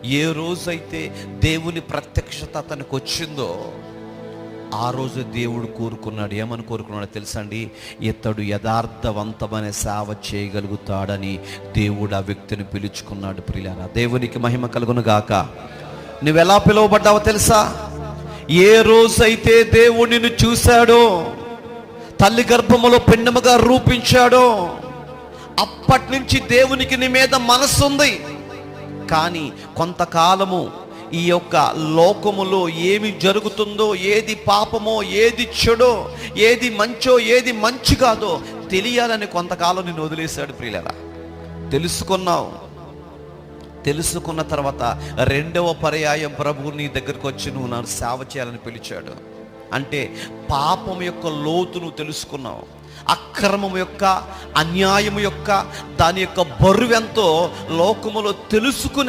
ఏ రోజైతే దేవుని ప్రత్యక్షత అతనికి వచ్చిందో ఆ రోజు దేవుడు కోరుకున్నాడు. ఏమని కోరుకున్నాడో తెలుసా అండి? ఇతడు యథార్థవంతమైన సేవ చేయగలుగుతాడని దేవుడు ఆ వ్యక్తిని పిలుచుకున్నాడు. ప్రియులారా, దేవునికి మహిమ కలుగును గాక. నువ్వెలా పిలువబడ్డావో తెలుసా? ఏ రోజైతే దేవుడు నిన్ను చూశాడో, తల్లి గర్భములో పిండముగా రూపించాడో, అప్పటి నుంచి దేవునికి నీ మీద మనస్సుంది. కానీ కొంతకాలము ఈ యొక్క లోకములో ఏమి జరుగుతుందో, ఏది పాపమో, ఏది చెడో, ఏది మంచో, ఏది మంచి కాదో తెలియాలని కొంతకాలం నిన్ను వదిలేశాడు. ప్రియులారా, తెలుసుకున్న తర్వాత రెండవ పర్యాయం ప్రభువు నీ దగ్గరకు వచ్చి నువ్వు నాకు సేవ చేయాలని పిలిచాడు. అంటే పాపం యొక్క లోతు నువ్వు తెలుసుకున్నావు, అక్రమం యొక్క, అన్యాయం యొక్క, దాని యొక్క బరువెంతో లోకములో తెలుసుకునే